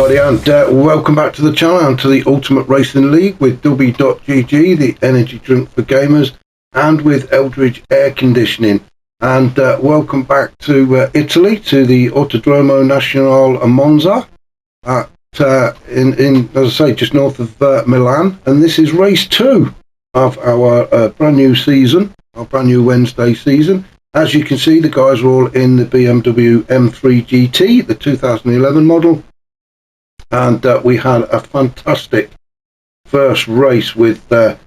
everybody, and welcome back to the channel and to the Ultimate Racing League with W.GG, the energy drink for gamers, and with Eldridge Air Conditioning. And welcome back to Italy, to the Autodromo Nazionale Monza, at, in as I say, just north of Milan. And this is race 2 of our brand new season, our brand new Wednesday season. As you can see, the guys are all in the BMW M3 GT, the 2011 model. And we had a fantastic first race with a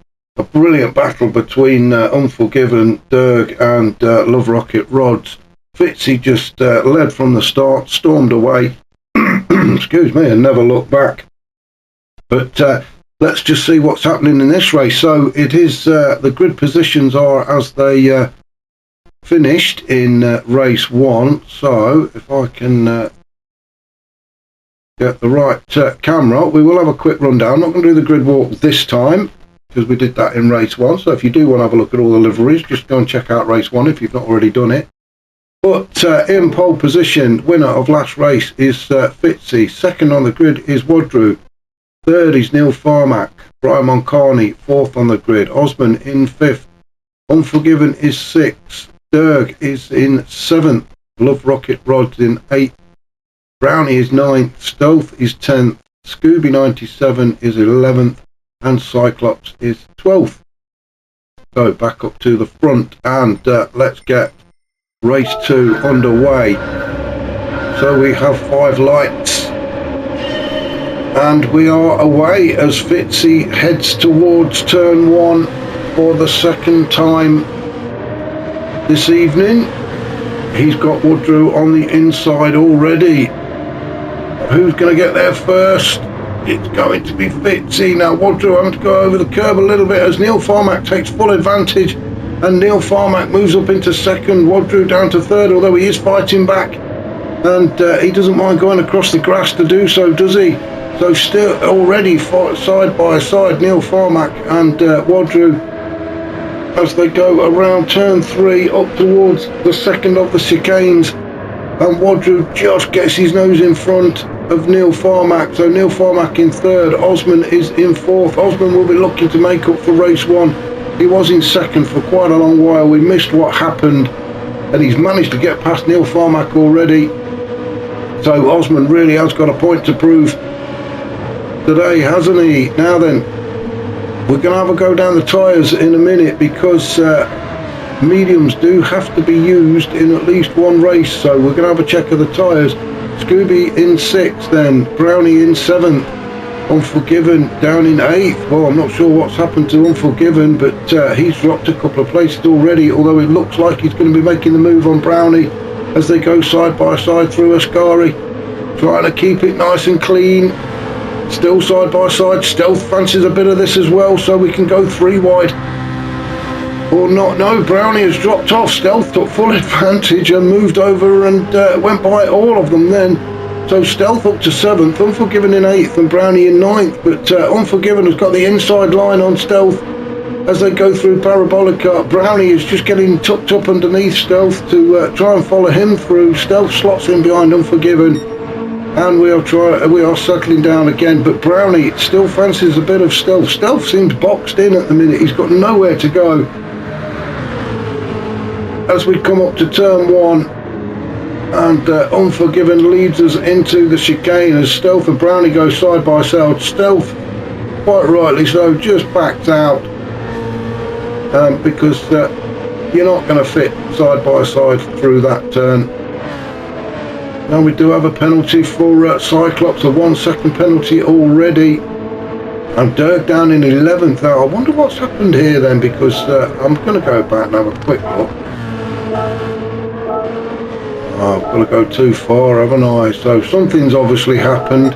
brilliant battle between Unforgiven, Derg and Love Rocket Rods. Fitzy just led from the start, stormed away, excuse me, and never looked back. But let's just see what's happening in this race. So it is, the grid positions are as they finished in race 1. So if I can get the right camera, we will have a quick rundown. I'm not going to do the grid walk this time because we did that in race 1. So if you do want to have a look at all the liveries, just go and check out race 1 if you've not already done it. But in pole position, winner of last race is Fitzy. Second on the grid is Wadru. Third is Neil Farmack. Brian Moncani, fourth on the grid. Osman in 5th. Unforgiven is 6th. Derg is in 7th. Love Rocket Rods in 8th. Brownie is 9th. Stealth is 10th. Scooby 97 is 11th. And Cyclops is 12th. So back up to the front and let's get race 2 underway. So we have 5 lights. And we are away as Fitzy heads towards turn 1 for the second time this evening. He's got Woodrow on the inside already. Who's going to get there first? It's going to be Fitzy. Now Woodrow having to go over the curb a little bit as Neil Farmack takes full advantage, and Neil Farmack moves up into second. Woodrow down to third, although he is fighting back, and he doesn't mind going across the grass to do so, does he? So still already side by side, Neil Farmack and Woodrow, as they go around turn 3 up towards the second of the chicanes, and Wadru just gets his nose in front of Neil Farmack. So Neil Farmack in third, Osman is in 4th. Osman will be looking to make up for race 1. He was in second for quite a long while. We missed what happened, and he's managed to get past Neil Farmack already. So Osman really has got a point to prove today, hasn't he? Now then, we're going to have a go down the tyres in a minute because mediums do have to be used in at least one race. So we're going to have a check of the tyres. Scooby in 6th, then Brownie in 7th, Unforgiven down in 8th. Well, I'm not sure what's happened to Unforgiven, but he's dropped a couple of places already, although it looks like he's going to be making the move on Brownie as they go side by side through Ascari, trying to keep it nice and clean. Still side by side. Stealth fancies a bit of this as well, so we can go 3 wide or not. No, Brownie has dropped off. Stealth took full advantage and moved over and went by all of them then. So Stealth up to 7th, Unforgiven in 8th and Brownie in 9th, but Unforgiven has got the inside line on Stealth as they go through Parabolica. Brownie is just getting tucked up underneath Stealth to try and follow him through. Stealth slots in behind Unforgiven, and we are settling down again, but Brownie still fancies a bit of Stealth. Stealth seems boxed in at the minute. He's got nowhere to go. As we come up to turn 1, and Unforgiven leads us into the chicane as Stealth and Brownie go side by side. Stealth, quite rightly so, just backed out because you're not going to fit side by side through that turn. Now we do have a penalty for Cyclops, a 1 second penalty already. And Dirk down in 11th. Now I wonder what's happened here then, because I'm going to go back and have a quick look. Oh, I've got to go too far, haven't I? So something's obviously happened,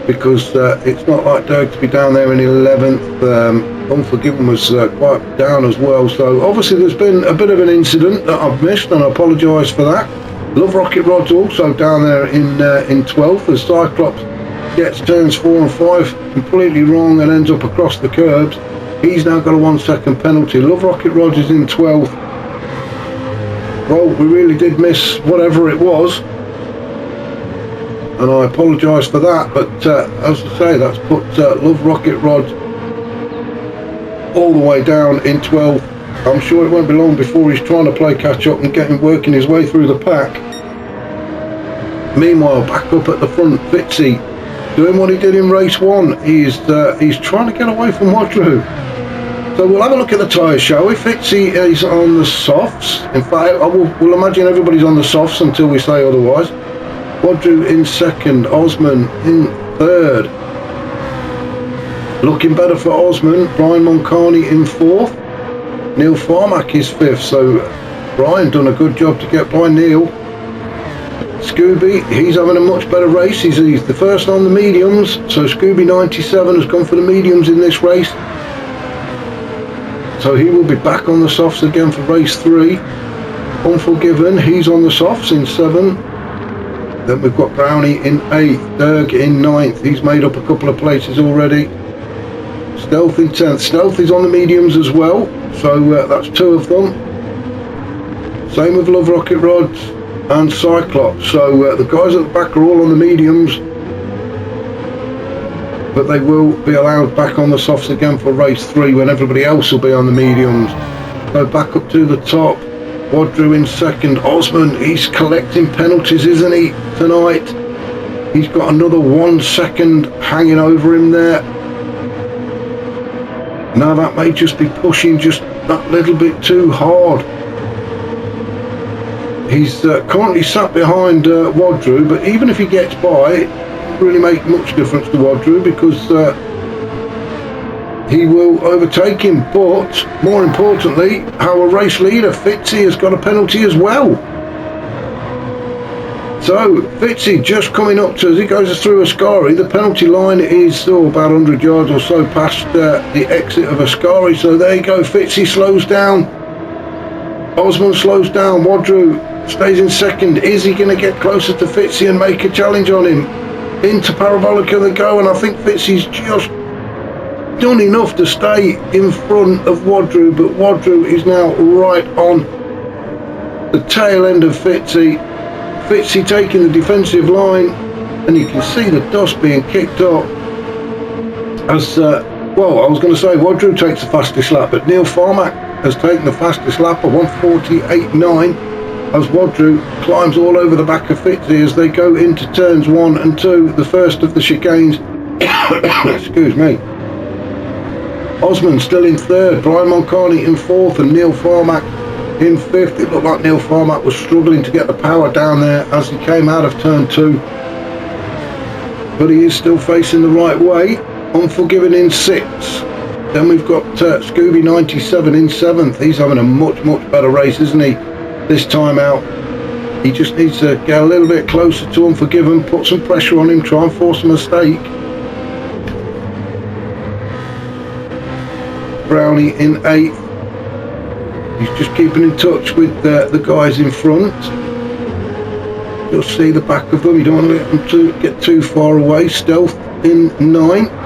because it's not like Dirk to be down there in 11th. Unforgiven was quite down as well. So obviously there's been a bit of an incident that I've missed, and I apologise for that. Love Rocket Rod's also down there in 12th as Cyclops gets turns 4 and 5 completely wrong and ends up across the curbs. He's now got a 1 second penalty. Love Rocket Rod is in 12th. Well, we really did miss whatever it was. and I apologise for that, but as I say, that's put Love Rocket Rod all the way down in 12th. I'm sure it won't be long before he's trying to play catch up and working his way through the pack. Meanwhile, back up at the front, Fitzy doing what he did in race 1. He's trying to get away from Wadru. So we'll have a look at the tyres, shall we? Fitzy is on the softs. In fact, we'll imagine everybody's on the softs until we say otherwise. Wadru in second, Osman in third. Looking better for Osman. Brian Moncani in fourth. Neil Farmack is fifth. So Brian done a good job to get by Neil. Scooby, he's having a much better race. He's the first on the mediums. So Scooby 97 has gone for the mediums in this race. So he will be back on the softs again for race 3. Unforgiven, he's on the softs in 7. Then we've got Brownie in 8th, Derg in 9th. He's made up a couple of places already. Stealth in 10th. Stealth is on the mediums as well. So that's 2 of them. Same with Love Rocket Rods and Cyclops. So the guys at the back are all on the mediums. But they will be allowed back on the softs again for race 3 when everybody else will be on the mediums. So back up to the top, Wadru in second. Osman, he's collecting penalties, isn't he, tonight? He's got another 1 second hanging over him there. Now that may just be pushing just that little bit too hard. He's currently sat behind Wadru, but even if he gets by, really make much difference to Wadru because he will overtake him. But more importantly, our race leader Fitzy has got a penalty as well. So Fitzy just coming up to, as he goes through Ascari, the penalty line is still about 100 yards or so past the exit of Ascari. So there you go, Fitzy slows down, Osman slows down, Wadru stays in second. Is he going to get closer to Fitzy and make a challenge on him? Into Parabolica they go, and I think Fitzy's just done enough to stay in front of Wadru, but Wadru is now right on the tail end of Fitzy. Fitzy taking the defensive line, and you can see the dust being kicked up as well, I was going to say Wadru takes the fastest lap, but Neil Farmack has taken the fastest lap of 1:48.9 as Wadru climbs all over the back of Fitzy as they go into turns 1 and 2, the first of the chicanes. Excuse me. Osman still in third, Brian Moncani in fourth, and Neil Farmack in fifth. It looked like Neil Farmack was struggling to get the power down there as he came out of turn 2, but he is still facing the right way. Unforgiven in 6th. Then we've got Scooby 97 in 7th. He's having a much better race, isn't he, this time out? He just needs to get a little bit closer to Unforgiven, put some pressure on him, try and force a mistake. Brownie in 8th. He's just keeping in touch with the guys in front. You'll see the back of them, you don't want to let them to get too far away. Stealth in 9th,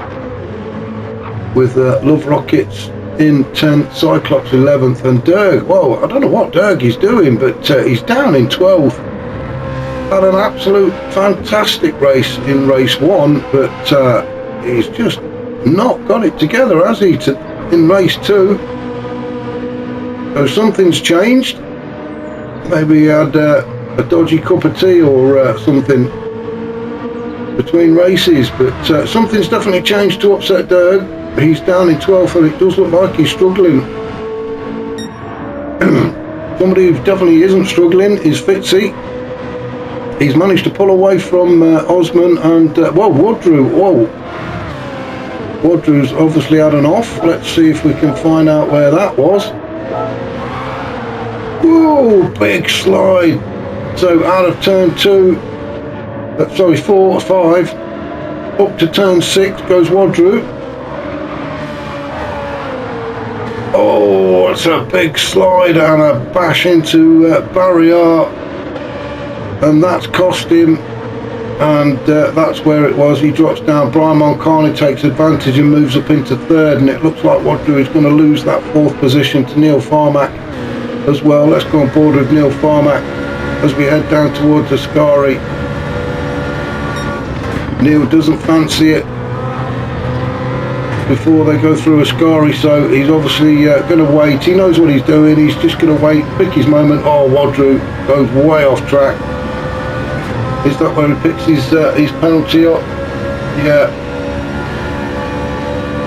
with Love Rockets in 10th, Cyclops 11th, and Derg, well, I don't know what Derg is doing, but he's down in 12th. Had an absolute fantastic race in race 1, but he's just not got it together, has he, in race 2? So something's changed. Maybe he had a dodgy cup of tea or something between races, but something's definitely changed to upset Derg. He's down in 12th, and it does look like he's struggling. Somebody who definitely isn't struggling is Fitzy. He's managed to pull away from Osman and well, Wadru. Whoa, Wadru's obviously had an off. Let's see if we can find out where that was. Whoa, big slide. So out of turn 2, sorry, 4, 5, up to turn 6 goes Wadru. Oh, it's a big slide and a bash into barrier, and that's cost him, and that's where it was. He drops down. Brian Moncani takes advantage and moves up into 3rd, and it looks like Wadru is going to lose that 4th position to Neil Farmack as well. Let's go on board with Neil Farmack as we head down towards Ascari. Neil doesn't fancy it before they go through Ascari, so he's obviously going to wait. He knows what he's doing, he's just going to wait, pick his moment. Oh, Wadru goes way off track. Is that where he picks his penalty up? Yeah.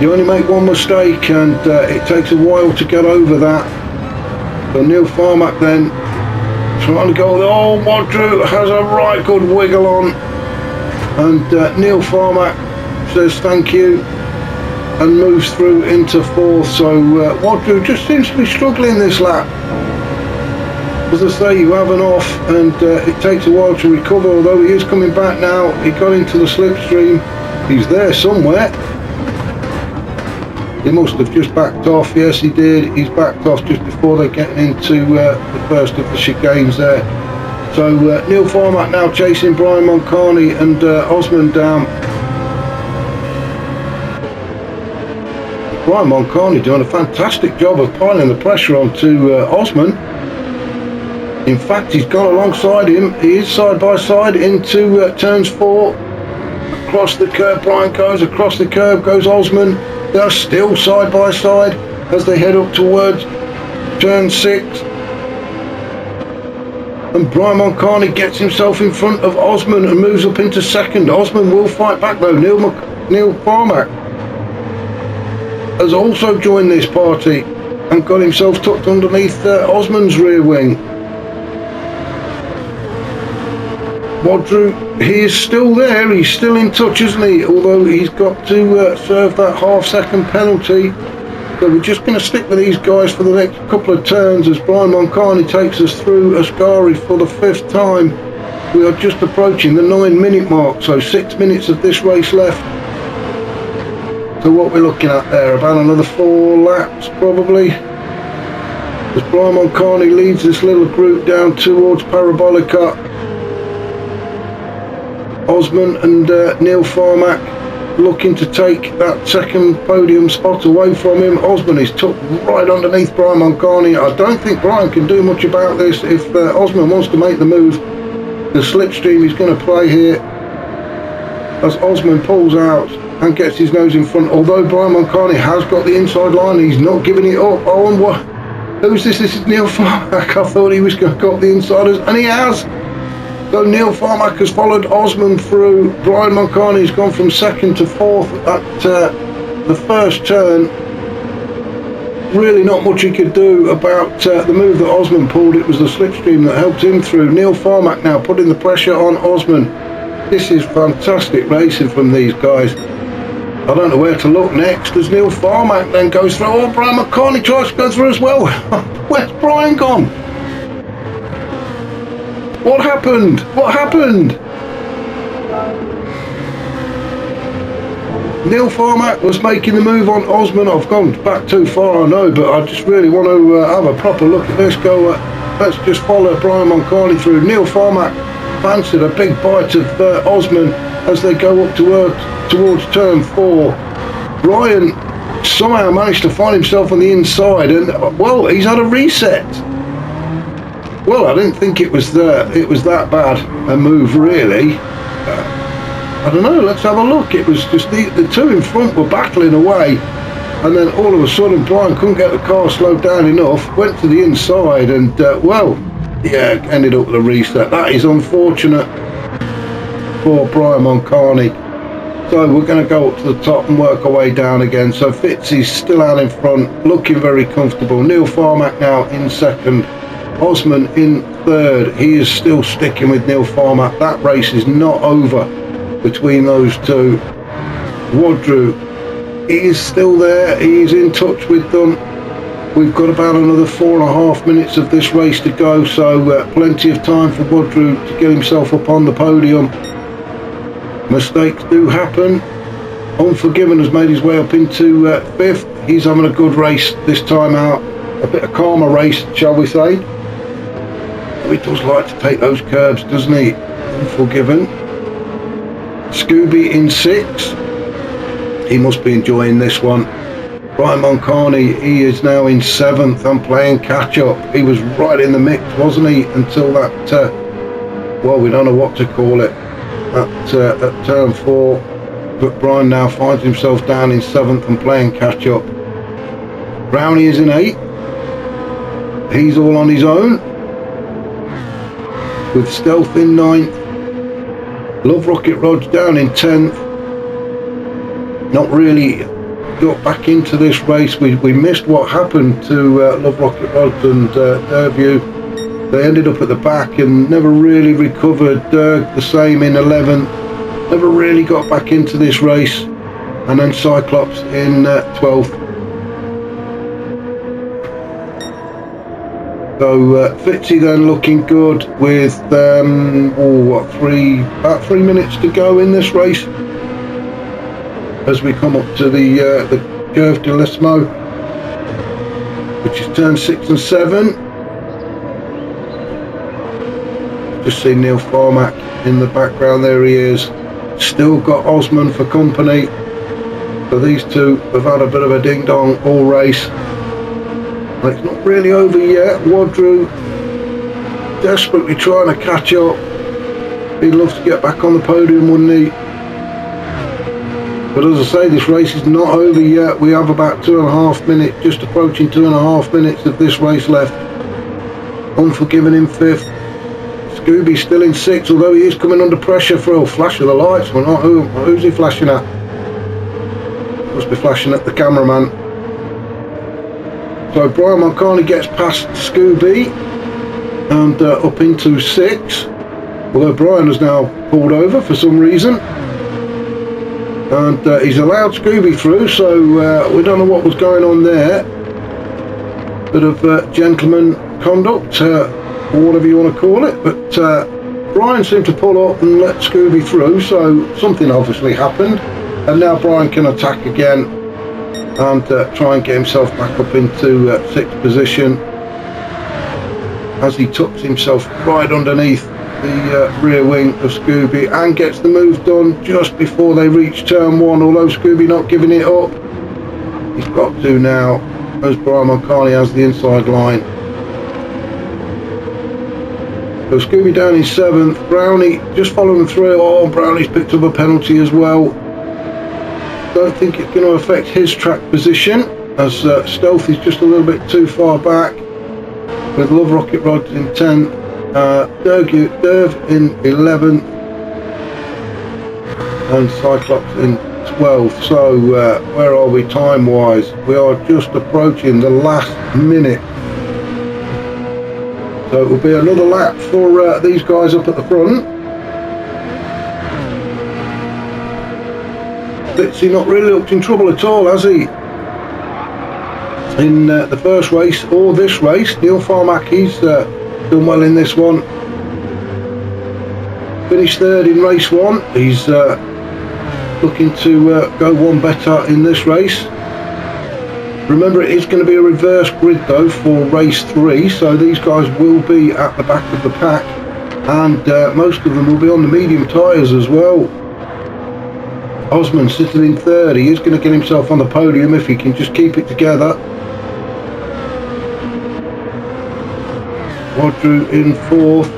You only make one mistake and it takes a while to get over that. So Neil Farmack then trying to go, oh, Wadru has a right good wiggle on. And Neil Farmack says thank you and moves through into fourth. So Wadru just seems to be struggling this lap. As I say, you have an off and it takes a while to recover, although he is coming back now. He got into the slipstream. He's there somewhere. He must have just backed off. Yes, he did. He's backed off just before they get into the first of the chicanes there. So Neil Farmack now chasing Brian Moncani and Osman down. Brian Moncani doing a fantastic job of piling the pressure onto Osman. In fact, he's gone alongside him. He is side by side into turns 4. Across the curb, Brian goes. Across the curb goes Osman. They're still side by side as they head up towards turn 6. And Brian Moncani gets himself in front of Osman and moves up into second. Osman will fight back though. Neil Farmack has also joined this party and got himself tucked underneath Osman's rear wing. Wadru, he is still there, he's still in touch, isn't he? Although he's got to serve that half-second penalty. So we're just going to stick with these guys for the next couple of turns as Brian Moncani takes us through Ascari for the 5th time. We are just approaching the 9-minute mark, so 6 minutes of this race left. So what we're looking at there, about another 4 laps probably. As Brian Moncani leads this little group down towards Parabolica. Osman and Neil Farmack looking to take that second podium spot away from him. Osman is tucked right underneath Brian Moncani. I don't think Brian can do much about this if Osman wants to make the move. The slipstream is going to play here as Osman pulls out and gets his nose in front. Although Brian Moncani has got the inside line, he's not giving it up. Oh, and what? Who's this? This is Neil Farmack. I thought he was going to got the insiders, and he has. So Neil Farmack has followed Osman through. Brian Moncani's gone from 2nd to 4th at the first turn. Really not much he could do about the move that Osman pulled. It was the slipstream that helped him through. Neil Farmack now putting the pressure on Osman. This is fantastic racing from these guys. I don't know where to look next as Neil Farmack then goes through. Oh, Brian Moncani tries to go through as well. Where's Brian gone? What happened? What happened? Neil Farmack was making the move on Osman. I've gone back too far, I know, but I just really want to have a proper look at this. Let's just follow Brian Moncani through. Neil Farmack fancied a big bite of Osman as they go up towards turn 4. Brian somehow managed to find himself on the inside, and well, he's had a reset. Well, I didn't think it was that bad a move, really. I don't know, let's have a look. It was just the two in front were battling away, and then all of a sudden Brian couldn't get the car slowed down enough, went to the inside, and well, yeah, ended up with a reset. That is unfortunate for Brian Moncani. So we're going to go up to the top and work our way down again. So Fitzy's still out in front, looking very comfortable. Neil Farmack now in 2nd. Osman in 3rd. He is still sticking with Neil Farmack. That race is not over between those two. Wadru, he is still there. He is in touch with them. We've got about another 4.5 minutes of this race to go, so plenty of time for Wadru to get himself up on the podium. Mistakes do happen. Unforgiven has made his way up into 5th. He's having a good race this time out. A bit of calmer race, shall we say. He does like to take those curbs, doesn't he? Unforgiven. Scooby in 6th. He must be enjoying this one. Brian Moncani, he is now in 7th and playing catch up. He was right in the mix, wasn't he? Until that, well, we don't know what to call it. at turn 4, but Brian now finds himself down in 7th and playing catch up. Brownie is in 8th, he's all on his own, with Stealth in 9th, Love Rocket Rod's down in 10th. Not really got back into this race. We missed what happened to Love Rocket Rod and Derview. They ended up at the back and never really recovered. Derg the same in 11th, never really got back into this race. And then Cyclops in 12th. So Fitzy then looking good with about 3 minutes to go in this race as we come up to the Curve de l'Estmo, which is turn 6 and 7. Just see Neil Farmack in the background, there he is. Still got Osman for company. So these two have had a bit of a ding dong all race. But it's not really over yet. Wadru desperately trying to catch up. He'd love to get back on the podium, wouldn't he? But as I say, this race is not over yet. We have about 2.5 minutes, just approaching 2.5 minutes of this race left. Unforgiven in 5th. Scooby still in 6th, although he is coming under pressure for a flash of the lights. Well, not who's he flashing at? Must be flashing at the cameraman. So Brian Moncani gets past Scooby and up into 6, although Brian has now pulled over for some reason, and he's allowed Scooby through, so we don't know what was going on there. Bit of gentleman conduct, or whatever you want to call it, but Brian seemed to pull up and let Scooby through, so something obviously happened, and now Brian can attack again and try and get himself back up into 6th position as he tucks himself right underneath the rear wing of Scooby and gets the move done just before they reach turn 1, although Scooby not giving it up. He's got to now, as Brian Moncani has the inside line. So Scooby down in 7th, Brownie just following through. Oh, Brownie's picked up a penalty as well. Don't think it's going to affect his track position, as Stealth is just a little bit too far back, with Love Rocket Rod in 10th, Derv in 11th, and Cyclops in 12th. So where are we time wise? We are just approaching the last minute. So it will be another lap for these guys up at the front. Fitzy not really looked in trouble at all, has he? In the first race or this race. Neil Farmack, he's done well in this one. Finished 3rd in race 1. He's looking to go one better in this race. Remember, it is going to be a reverse grid though for race 3, so these guys will be at the back of the pack, and most of them will be on the medium tyres as well. Osman sitting in 3rd, he is going to get himself on the podium if he can just keep it together. Wadru in 4th.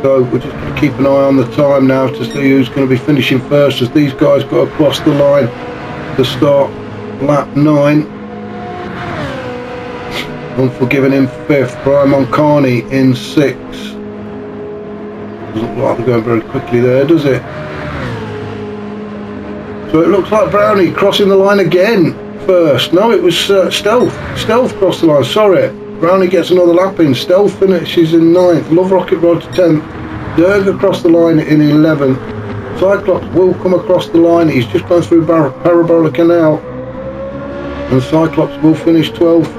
So we're just going to keep an eye on the time now to see who's going to be finishing first, as these guys got across the line to start lap 9. Unforgiven in 5th, Brian Moncani in 6th. Doesn't look like they're going very quickly there, does it? So it looks like Brownie crossing the line again first. No, it was Stealth. Stealth crossed the line, sorry. Brownie gets another lap in. Stealth finishes in 9th. Love Rocket Rod 10th. Derg across the line in 11th. Cyclops will come across the line. He's just gone through Parabola Canal. And Cyclops will finish 12th.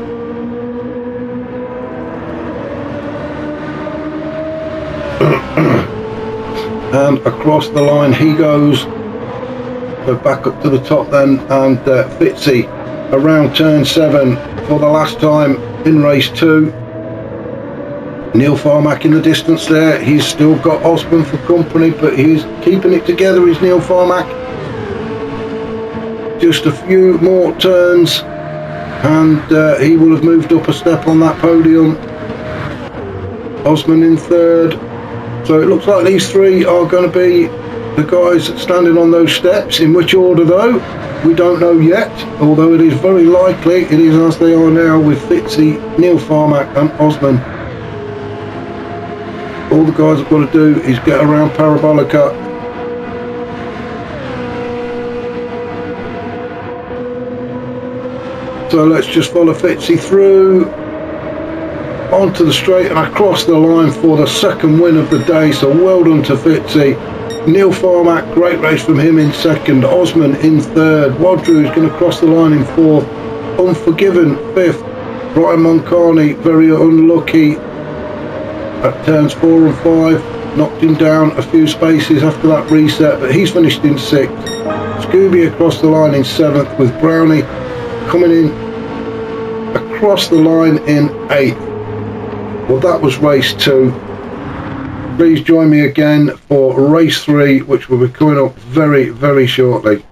And across the line he goes. So back up to the top then, and Fitzy around turn 7 for the last time in race 2. Neil Farmack in the distance there. He's still got Osman for company, but he's keeping it together, is Neil Farmack. Just a few more turns and he will have moved up a step on that podium. Osman in 3rd, So it looks like these three are going to be the guys standing on those steps. In which order though, we don't know yet, although it is very likely it is as they are now with Fitzy, Neil Farmack and Osman. All the guys have got to do is get around Parabolica. So let's just follow Fitzy through onto the straight and across the line for the second win of the day. So well done to Fitzy. Neil Farmack, great race from him in second. Osman in third. Wadru is going to cross the line in fourth. Unforgiven fifth. Brian Moncani very unlucky at turns 4 and 5. Knocked him down a few spaces after that reset, but he's finished in 6th. Scooby across the line in 7th, with Brownie coming in across the line in 8th. Well, that was race 2. Please join me again for race 3, which will be coming up very, very shortly.